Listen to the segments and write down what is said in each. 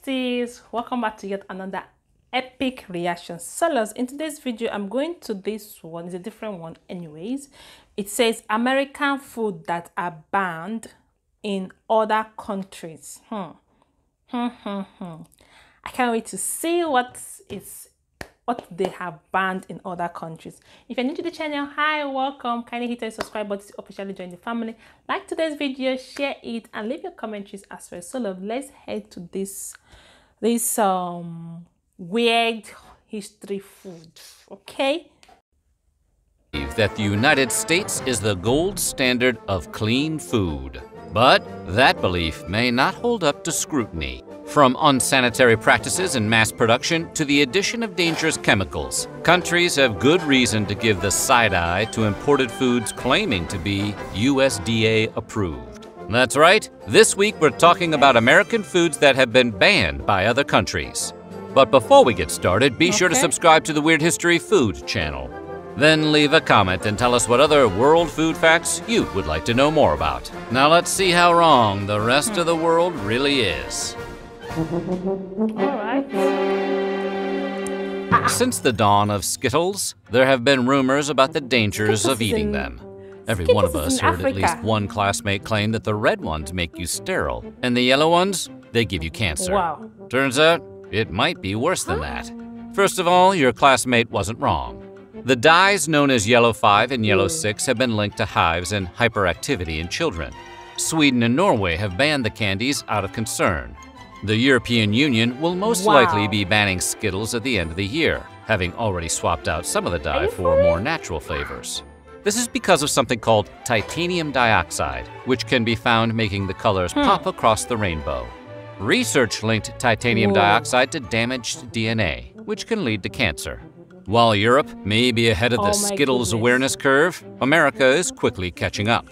besties, welcome back to yet another epic reaction. Sellers, in today's video I'm going to this one. It's a different one anyways. It says American food that are banned in other countries. I can't wait to see what they have banned in other countries. If you're new to the channel, hi, welcome. Kindly hit the subscribe button to officially join the family. Like today's video, share it, and leave your commentaries as well. So let's head to this weird history food, okay? That the United States is the gold standard of clean food. But that belief may not hold up to scrutiny. From unsanitary practices in mass production to the addition of dangerous chemicals, countries have good reason to give the side eye to imported foods claiming to be USDA approved. That's right, this week we're talking about American foods that have been banned by other countries. But before we get started, be sure to subscribe to the Weird History Food channel. Then leave a comment and tell us what other world food facts you would like to know more about. Now let's see how wrong the rest of the world really is. Alright. Since the dawn of Skittles, there have been rumors about the dangers of eating them. Every one of us heard at least one classmate claim that the red ones make you sterile, and the yellow ones, they give you cancer. Wow. Turns out, it might be worse than that. First of all, your classmate wasn't wrong. The dyes known as Yellow 5 and Yellow 6 have been linked to hives and hyperactivity in children. Sweden and Norway have banned the candies out of concern. The European Union will most likely be banning Skittles at the end of the year, having already swapped out some of the dye for more natural flavors. This is because of something called titanium dioxide, which can be found making the colors pop across the rainbow. Research linked titanium dioxide to damaged DNA, which can lead to cancer. While Europe may be ahead of the Skittles awareness curve, America is quickly catching up.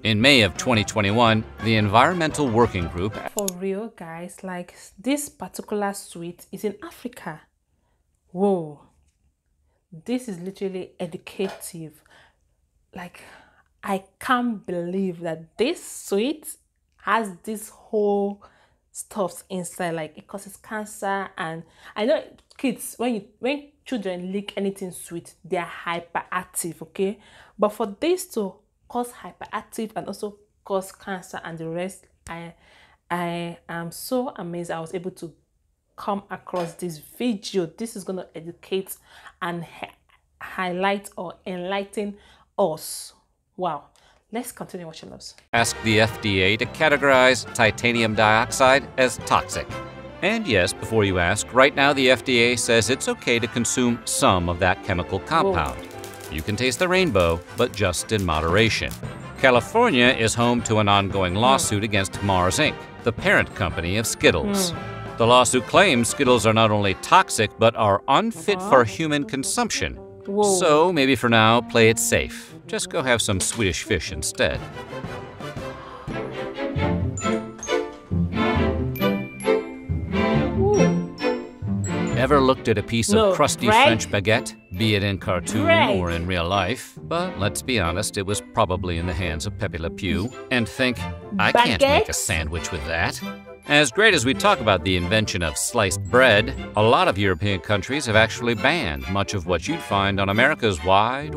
In May of 2021, the Environmental Working Group... For real, guys, like this particular sweet is in Africa. Whoa. This is literally educative. Like, I can't believe that this sweet has this whole stuff inside. Like, it causes cancer, and I know kids, when children lick anything sweet, they are hyperactive, okay? But for this to cause hyperactive and also cause cancer and the rest, I am so amazed I was able to come across this video. This is going to educate and highlight or enlighten us. Wow. Let's continue watching those. Ask the FDA to categorize titanium dioxide as toxic. And yes, before you ask, right now the FDA says it's okay to consume some of that chemical compound. You can taste the rainbow, but just in moderation. California is home to an ongoing lawsuit against Mars Inc., the parent company of Skittles. The lawsuit claims Skittles are not only toxic, but are unfit for human consumption. So maybe for now, play it safe. Just go have some Swedish fish instead. Ever looked at a piece of crusty French baguette, be it in cartoon or in real life? But let's be honest, it was probably in the hands of Pepe Le Pew, and think, I can't make a sandwich with that. As great as we talk about the invention of sliced bread, a lot of European countries have actually banned much of what you'd find on America's wide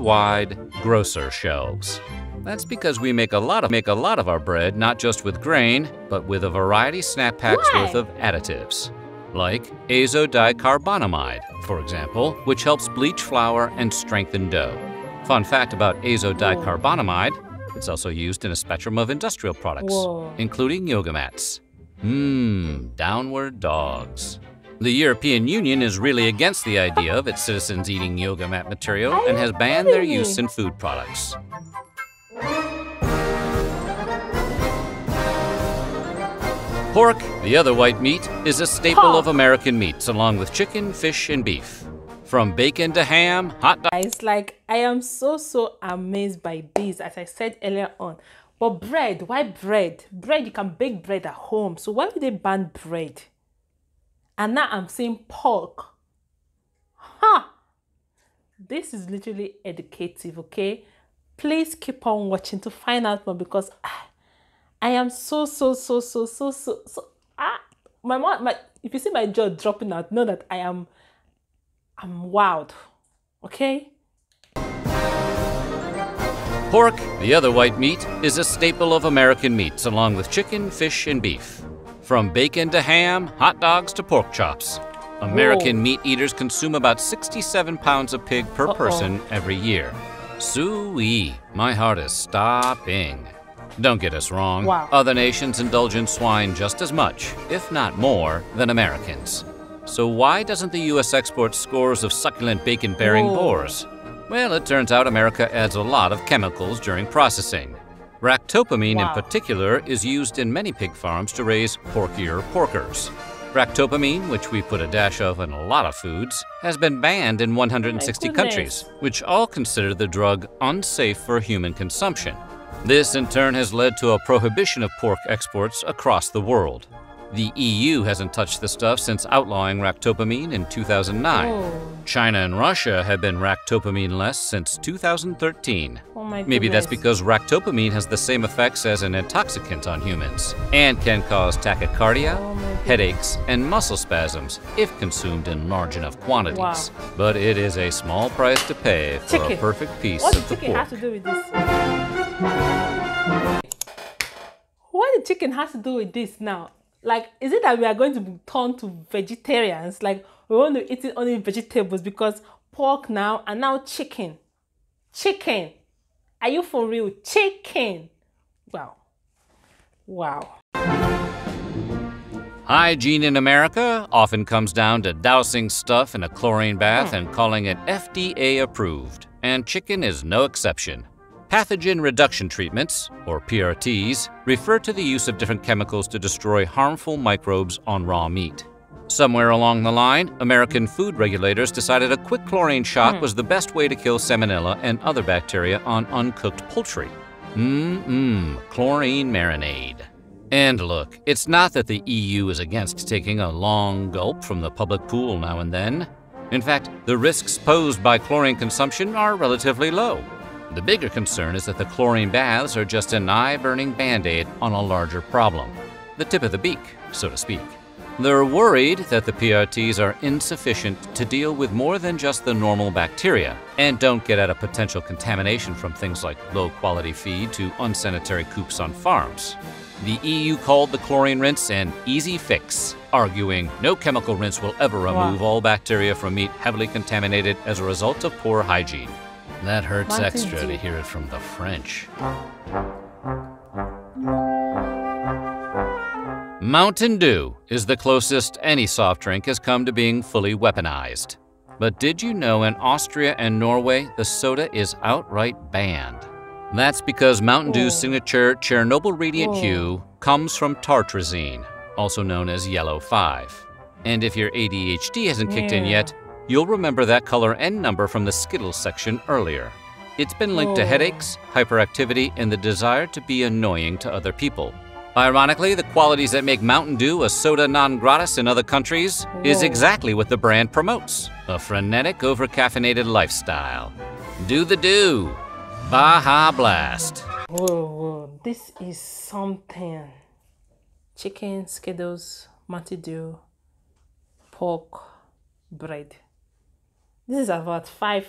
grocer shelves. That's because we make a lot of our bread not just with grain, but with a variety snap packs worth of additives. Like azodicarbonamide, for example, which helps bleach flour and strengthen dough. Fun fact about azodicarbonamide, it's also used in a spectrum of industrial products, including yoga mats. Downward dogs. The European Union is really against the idea of its citizens eating yoga mat material and has banned their use in food products. Pork, the other white meat, is a staple of American meats along with chicken, fish, and beef. From bacon to ham, hot dogs. It's like, I am so amazed by this, as I said earlier on. But bread, why bread? Bread, you can bake bread at home. So why would they ban bread? And now I'm saying pork. This is literally educative, okay? Please keep on watching to find out more, because I am so if you see my jaw dropping out, know that I'm wowed. Okay? Pork, the other white meat, is a staple of American meats along with chicken, fish, and beef. From bacon to ham, hot dogs to pork chops. American meat eaters consume about 67 pounds of pig per person every year. Soo-wee, my heart is stopping. Don't get us wrong, other nations indulge in swine just as much, if not more, than Americans. So why doesn't the U.S. export scores of succulent bacon-bearing boars? Well, it turns out America adds a lot of chemicals during processing. Ractopamine in particular is used in many pig farms to raise porkier porkers. Ractopamine, which we put a dash of in a lot of foods, has been banned in 160 countries, which all consider the drug unsafe for human consumption. This in turn has led to a prohibition of pork exports across the world. The EU hasn't touched the stuff since outlawing ractopamine in 2009. China and Russia have been ractopamine-less since 2013. Maybe that's because ractopamine has the same effects as an intoxicant on humans and can cause tachycardia, headaches, and muscle spasms if consumed in large enough quantities. But it is a small price to pay for a perfect piece of the pork. What does chicken have to do with this? What the chicken has to do with this now? Like, is it that we are going to turn to vegetarians? Like, we want to eat only vegetables because pork now and now chicken. Chicken. Are you for real? Chicken. Wow. Hygiene in America often comes down to dousing stuff in a chlorine bath and calling it FDA approved. And chicken is no exception. Pathogen reduction treatments, or PRTs, refer to the use of different chemicals to destroy harmful microbes on raw meat. Somewhere along the line, American food regulators decided a quick chlorine shot was the best way to kill salmonella and other bacteria on uncooked poultry. Chlorine marinade. And look, it's not that the EU is against taking a long gulp from the public pool now and then. In fact, the risks posed by chlorine consumption are relatively low. The bigger concern is that the chlorine baths are just an eye-burning band-aid on a larger problem, the tip of the beak, so to speak. They're worried that the PRTs are insufficient to deal with more than just the normal bacteria and don't get at a potential contamination from things like low-quality feed to unsanitary coops on farms. The EU called the chlorine rinse an easy fix, arguing no chemical rinse will ever remove all bacteria from meat heavily contaminated as a result of poor hygiene. That hurts extra to hear it from the French. Mountain Dew is the closest any soft drink has come to being fully weaponized. But did you know in Austria and Norway the soda is outright banned? That's because Mountain Dew's signature Chernobyl radiant hue comes from tartrazine, also known as yellow 5. And if your ADHD hasn't kicked in yet, you'll remember that color and number from the Skittles section earlier. It's been linked to headaches, hyperactivity, and the desire to be annoying to other people. Ironically, the qualities that make Mountain Dew a soda non gratis in other countries is exactly what the brand promotes, a frenetic, over-caffeinated lifestyle. Do the Dew. Baja Blast. Whoa, this is something. Chicken, Skittles, Mountain Dew, pork, bread. This is about five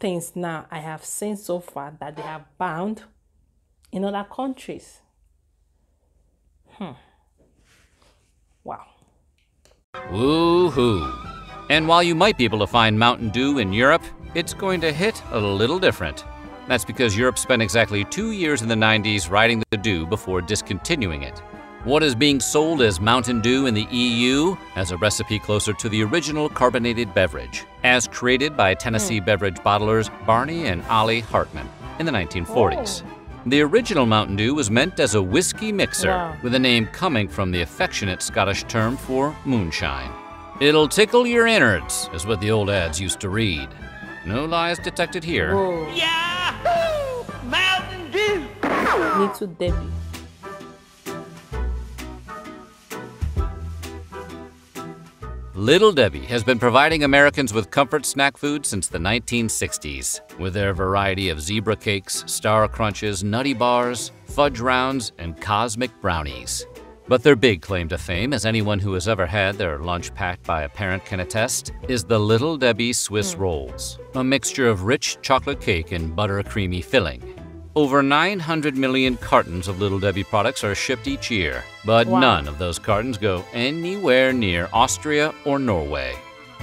things now I have seen so far that they have banned in other countries. Wow. Woo-hoo. And while you might be able to find Mountain Dew in Europe, it's going to hit a little different. That's because Europe spent exactly 2 years in the 90s riding the dew before discontinuing it. What is being sold as Mountain Dew in the EU has a recipe closer to the original carbonated beverage, as created by Tennessee beverage bottlers Barney and Ollie Hartman in the 1940s. The original Mountain Dew was meant as a whiskey mixer, with the name coming from the affectionate Scottish term for moonshine. It'll tickle your innards, is what the old ads used to read. No lies detected here. Yahoo! Mountain Dew! Little Debbie. Little Debbie has been providing Americans with comfort snack food since the 1960s, with their variety of zebra cakes, star crunches, nutty bars, fudge rounds, and cosmic brownies. But their big claim to fame, as anyone who has ever had their lunch packed by a parent can attest, is the Little Debbie Swiss Rolls, a mixture of rich chocolate cake and butter-creamy filling. Over 900 million cartons of Little Debbie products are shipped each year, but none of those cartons go anywhere near Austria or Norway.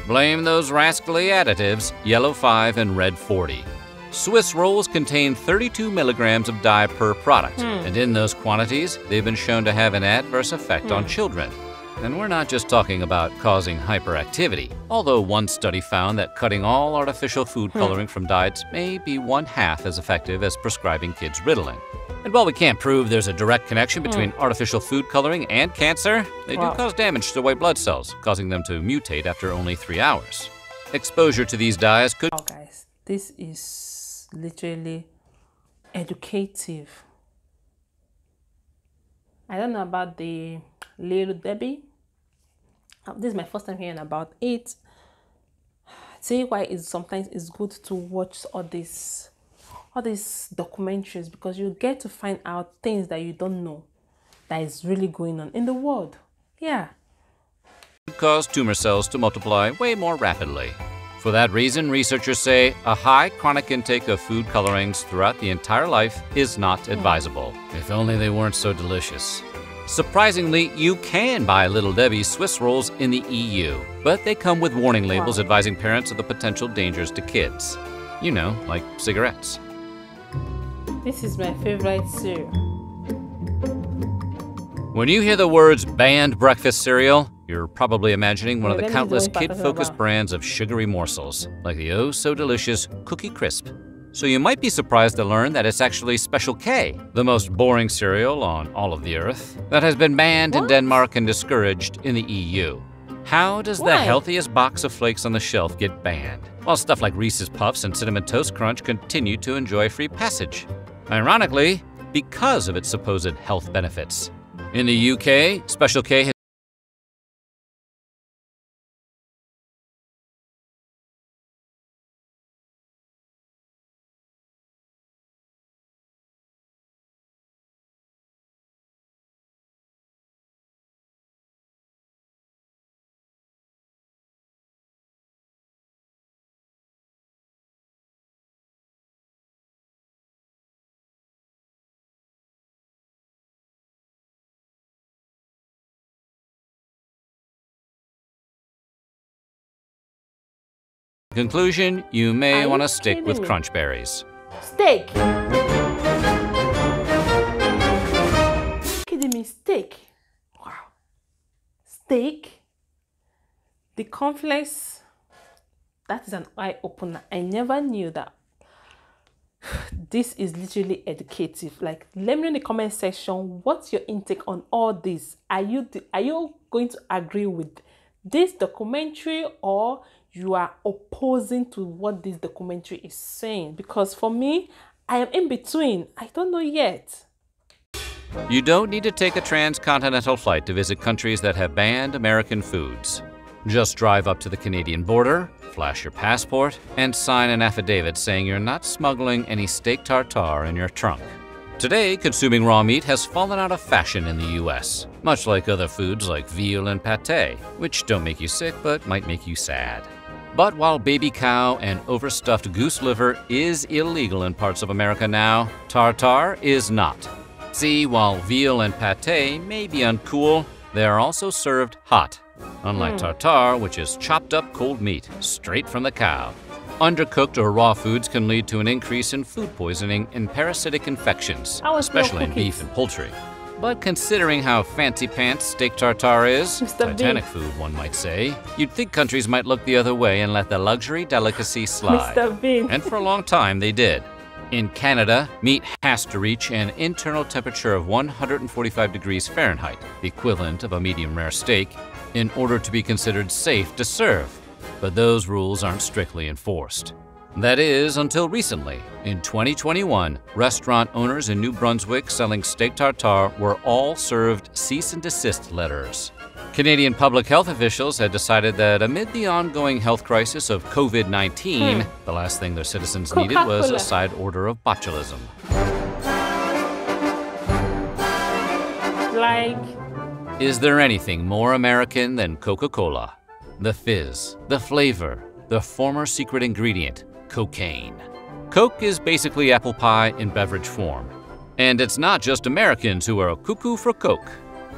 Blame those rascally additives, yellow 5 and red 40. Swiss rolls contain 32 milligrams of dye per product, and in those quantities, they've been shown to have an adverse effect on children. And we're not just talking about causing hyperactivity, although one study found that cutting all artificial food coloring from diets may be 1/2 as effective as prescribing kids Ritalin. And while we can't prove there's a direct connection between artificial food coloring and cancer, they do cause damage to white blood cells, causing them to mutate after only 3 hours. Exposure to these dyes could... Oh, guys, this is literally educative. I don't know about the Little Debbie. This is my first time hearing about it. See why sometimes it's good to watch all these documentaries, because you get to find out things that you don't know that is really going on in the world. Yeah. Cause tumor cells to multiply way more rapidly. For that reason, researchers say a high chronic intake of food colorings throughout the entire life is not advisable. If only they weren't so delicious. Surprisingly, you can buy Little Debbie's Swiss rolls in the EU, but they come with warning labels advising parents of the potential dangers to kids. You know, like cigarettes. This is my favorite cereal. When you hear the words banned breakfast cereal, you're probably imagining one of the countless kid-focused brands of sugary morsels, like the oh-so-delicious Cookie Crisp. So you might be surprised to learn that it's actually Special K, the most boring cereal on all of the earth, that has been banned in Denmark and discouraged in the EU. How does the healthiest box of flakes on the shelf get banned, while stuff like Reese's Puffs and Cinnamon Toast Crunch continue to enjoy free passage? Ironically, because of its supposed health benefits. In the UK, Special K has conclusion, you may want to stick with Crunch Berries. Steak. Kidding me, steak. Wow. Steak. The cornflakes. That is an eye opener. I never knew that. This is literally educative. Like, let me know in the comment section, what's your intake on all this? Are you going to agree with this documentary, or you are opposing to what this documentary is saying? Because for me, I am in between. I don't know yet. You don't need to take a transcontinental flight to visit countries that have banned American foods. Just drive up to the Canadian border, flash your passport, and sign an affidavit saying you're not smuggling any steak tartare in your trunk. Today, consuming raw meat has fallen out of fashion in the US, much like other foods like veal and pâté, which don't make you sick but might make you sad. But while baby cow and overstuffed goose liver is illegal in parts of America now, tartare is not. See, while veal and pâté may be uncool, they are also served hot, unlike tartare, which is chopped up cold meat, straight from the cow. Undercooked or raw foods can lead to an increase in food poisoning and parasitic infections, especially in beef and poultry. But considering how fancy pants steak tartare is, Titanic food one might say, you'd think countries might look the other way and let the luxury delicacy slide. And for a long time they did. In Canada, meat has to reach an internal temperature of 145 degrees Fahrenheit, the equivalent of a medium rare steak, in order to be considered safe to serve. But those rules aren't strictly enforced. That is, until recently. In 2021, restaurant owners in New Brunswick selling steak tartare were all served cease and desist letters. Canadian public health officials had decided that amid the ongoing health crisis of COVID-19, the last thing their citizens needed was a side order of botulism. Like, Is there anything more American than Coca-Cola? The fizz, the flavor, the former secret ingredient, cocaine. Coke is basically apple pie in beverage form. And it's not just Americans who are cuckoo for Coke.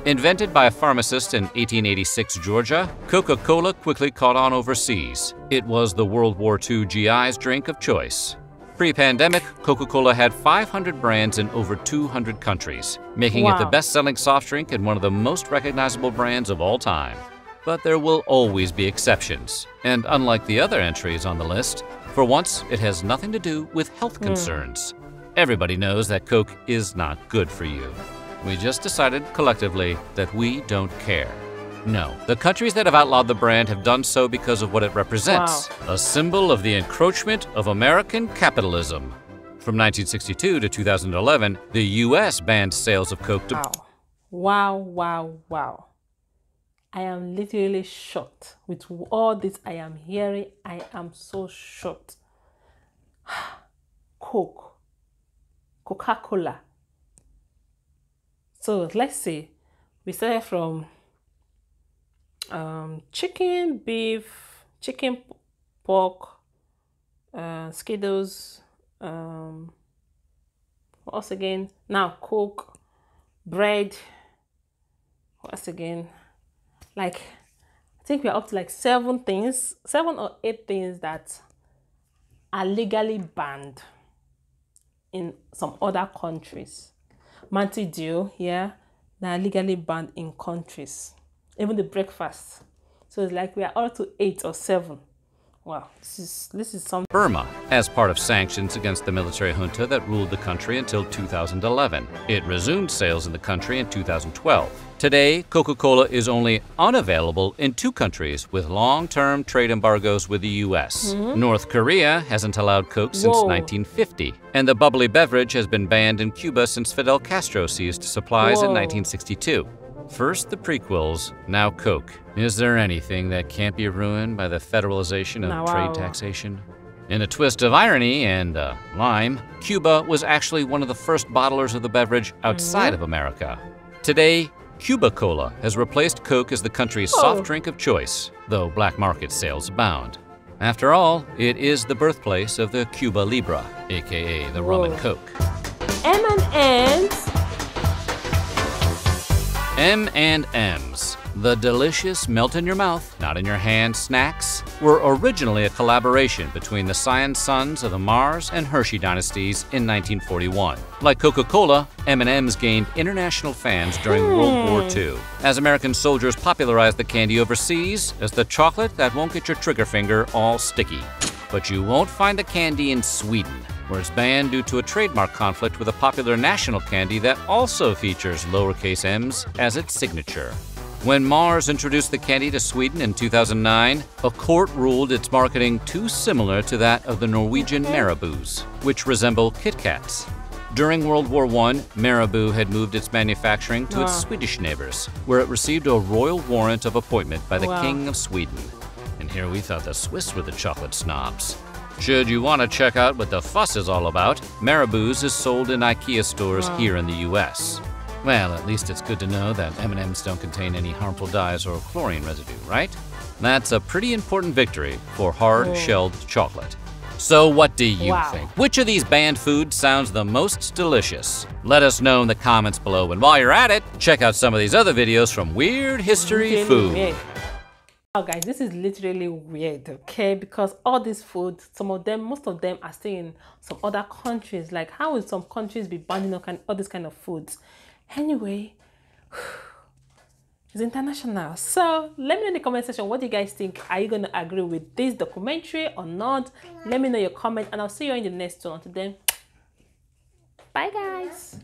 Invented by a pharmacist in 1886 Georgia, Coca-Cola quickly caught on overseas. It was the World War II GI's drink of choice. Pre-pandemic, Coca-Cola had 500 brands in over 200 countries, making it the best-selling soft drink and one of the most recognizable brands of all time. But there will always be exceptions. And unlike the other entries on the list, for once, it has nothing to do with health concerns. Everybody knows that Coke is not good for you. We just decided collectively that we don't care. No, the countries that have outlawed the brand have done so because of what it represents, a symbol of the encroachment of American capitalism. From 1962 to 2011, the US banned sales of Coke to... Wow. I am literally shocked. With all this I am hearing, I am so shocked. Coca-Cola. So let's see, we started from chicken, beef, chicken, pork, Skittles, what else again? Now Coke, bread, what else again? Like, I think we're up to like 7 or 8 things that are legally banned in some other countries. Mountain Dew, yeah, they are legally banned in countries. Even the breakfast. So it's like we are up to 8 or 7. Wow, this is something. Burma, as part of sanctions against the military junta that ruled the country until 2011. It resumed sales in the country in 2012. Today, Coca-Cola is only unavailable in 2 countries with long-term trade embargoes with the US. North Korea hasn't allowed Coke since 1950, and the bubbly beverage has been banned in Cuba since Fidel Castro ceased supplies in 1962. First the prequels, now Coke. Is there anything that can't be ruined by the federalization of trade taxation? In a twist of irony and lime, Cuba was actually one of the first bottlers of the beverage outside of America. Today, Cuba Cola has replaced Coke as the country's soft drink of choice, though black market sales abound. After all, it is the birthplace of the Cuba Libre, aka the rum and Coke. M&M's, the delicious melt-in-your-mouth, not-in-your-hand snacks, were originally a collaboration between the Scion sons of the Mars and Hershey dynasties in 1941. Like Coca-Cola, M&M's gained international fans during World War II, as American soldiers popularized the candy overseas as the chocolate that won't get your trigger finger all sticky. But you won't find the candy in Sweden, where it's banned due to a trademark conflict with a popular national candy that also features lowercase m's as its signature. When Mars introduced the candy to Sweden in 2009, a court ruled its marketing too similar to that of the Norwegian Marabous, which resemble Kit Kats. During World War I, Marabou had moved its manufacturing to its Swedish neighbors, where it received a royal warrant of appointment by the King of Sweden. And here we thought the Swiss were the chocolate snobs. Should you want to check out what the fuss is all about, Marabou's is sold in IKEA stores here in the US. Well, at least it's good to know that M&M's don't contain any harmful dyes or chlorine residue, right? That's a pretty important victory for hard-shelled chocolate. So what do you think? Which of these banned foods sounds the most delicious? Let us know in the comments below, and while you're at it, check out some of these other videos from Weird History Food. Wow, guys, this is literally weird, okay? Because all these foods, most of them are still in some other countries. Like, how will some countries be banning all these kind of foods? Anyway, it's international. So let me know in the comment section, what do you guys think? Are you going to agree with this documentary or not? Let me know your comment, and I'll see you in the next one. Until then, bye guys.